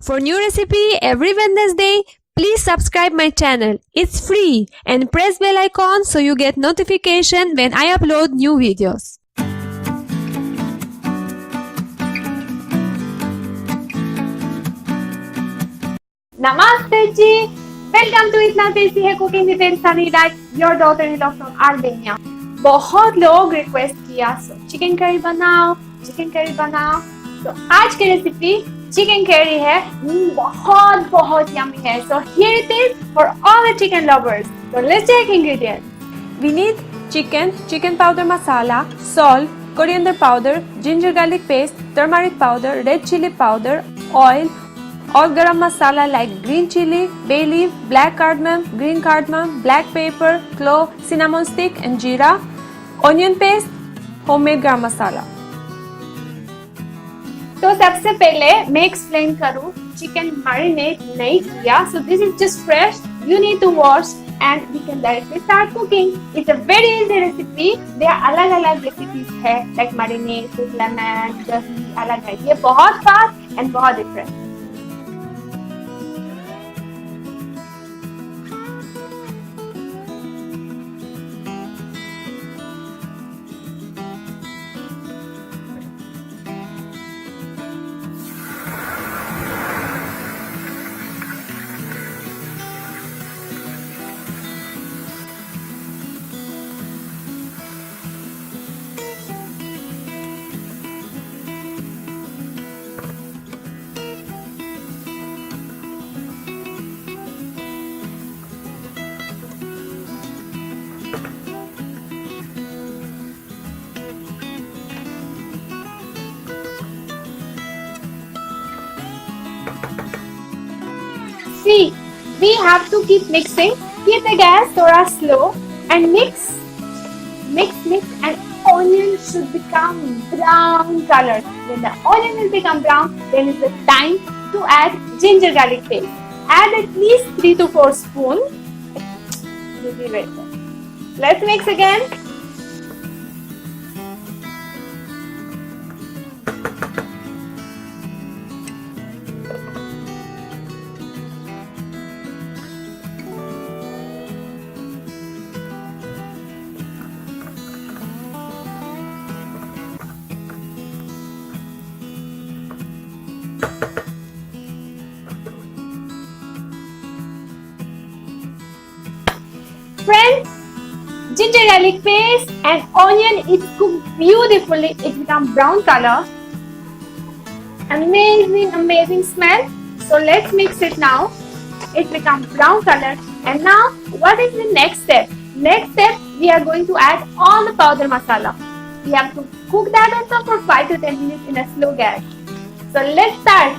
For new recipe every Wednesday, please subscribe my channel. It's free and press bell icon so you get notification when I upload new videos. Namaste ji! Welcome to Itnaa tasty है cooking with Elsa Nilaj, your daughter-in-law from Albania. बहुत लोग request किया chicken curry बनाओ तो आज की recipe chicken curry है बहुत यम्मी है. So here it is for all the chicken lovers. So let's check ingredients. We need chicken powder masala, salt, coriander powder, ginger garlic paste, turmeric powder, red chilli powder, oil, all garam masala like green chilli, bay leaf, black cardamom, green cardamom, black pepper, clove, cinnamon stick and jeera, onion paste, homemade garam masala. तो सबसे पहले मैं explain करूँ chicken marinate नहीं किया. So this is just fresh. You need to wash and we can directly start cooking. It's a very easy recipe. There are अलग-अलग recipes है like marinate, PULEN, दही अलग है. ये बहुत fast and बहुत different. See, we have to keep mixing. Keep the gas थोड़ा slow and mix and onion should become brown color. When the onion will become brown, then is the time to add ginger garlic paste. Add at least 3 to 4 spoons. Let's mix again. Friends, ginger garlic paste and onion is cooked beautifully. It becomes brown color. Amazing smell. So let's mix it now. It becomes brown color. And now what is the next step? Next step, we are going to add all the powder masala. We have to cook that also for 5 to 10 minutes in a slow gas. So let's start.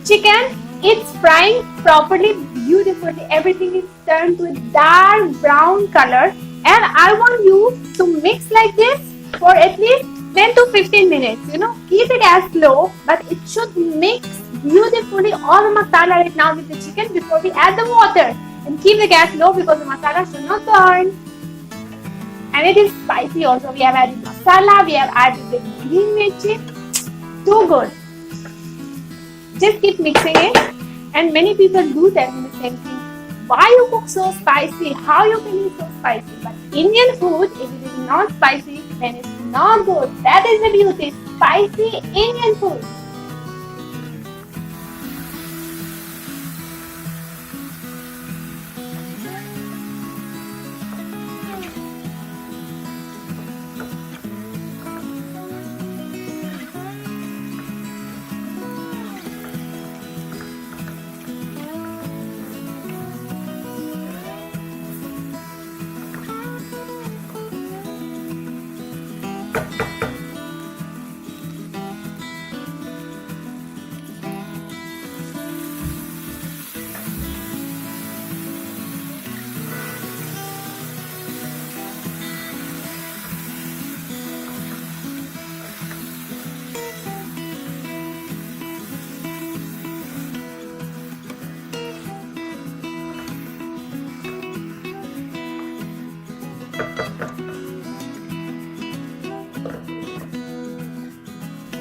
chicken, it's frying properly, beautifully. Everything is turned to a dark brown color, and I want you to mix like this for at least 10 to 15 minutes. Keep the gas low, but it should mix beautifully all the masala right now with the chicken before we add the water. And keep the gas low because the masala should not burn. And it is spicy also. We have added masala, we have added the green mirchi. Too good. Just keep mixing it. And many people do tell me the same thing. Why you cook so spicy? How you can eat so spicy? But Indian food, if it is not spicy, then it's not good. That is the beauty. Spicy Indian food.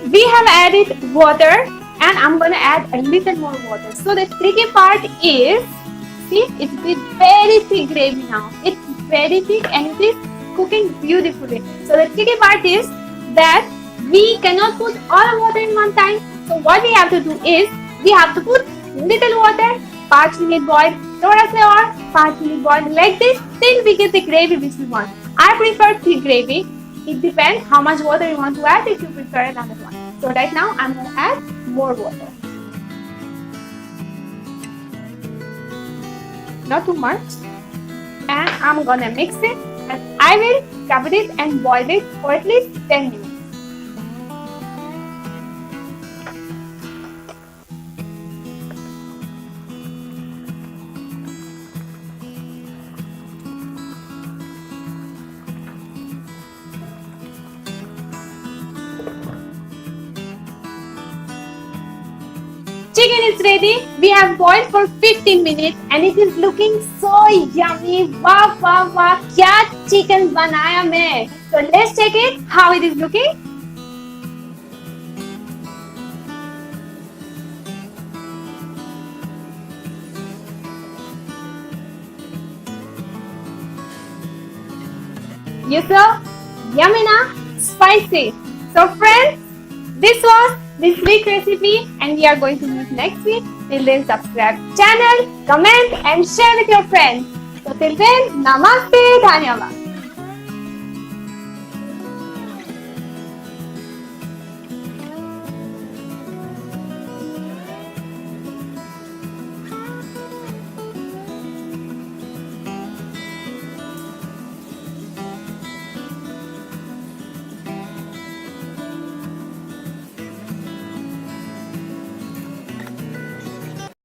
We have added water, and I'm going to add a little more water. So the tricky part is, see, it's very thick gravy now. It's very thick and it is cooking beautifully. So the tricky part is that we cannot put all the water in one time. So what we have to do is, we have to put little water, 5 minute boil, thoda se aur 5 minute boil like this, till we get the gravy which we want. I prefer thick gravy. It depends how much water you want to add if you prefer another one. So right now I'm going to add more water. Not too much. And I'm going to mix it, and I will cover it and boil it for at least 10 minutes. Chicken is ready. We have boiled for 15 minutes and it is looking so yummy. Wow, wow, wow. Kya chicken banaya main. So let's check it how it is looking. You saw? Yummy na? Spicy. So friends, this was this week's recipe, and we are going to meet next week. Till then, subscribe channel, comment and share with your friends. So till then, namaste, dhanyawad.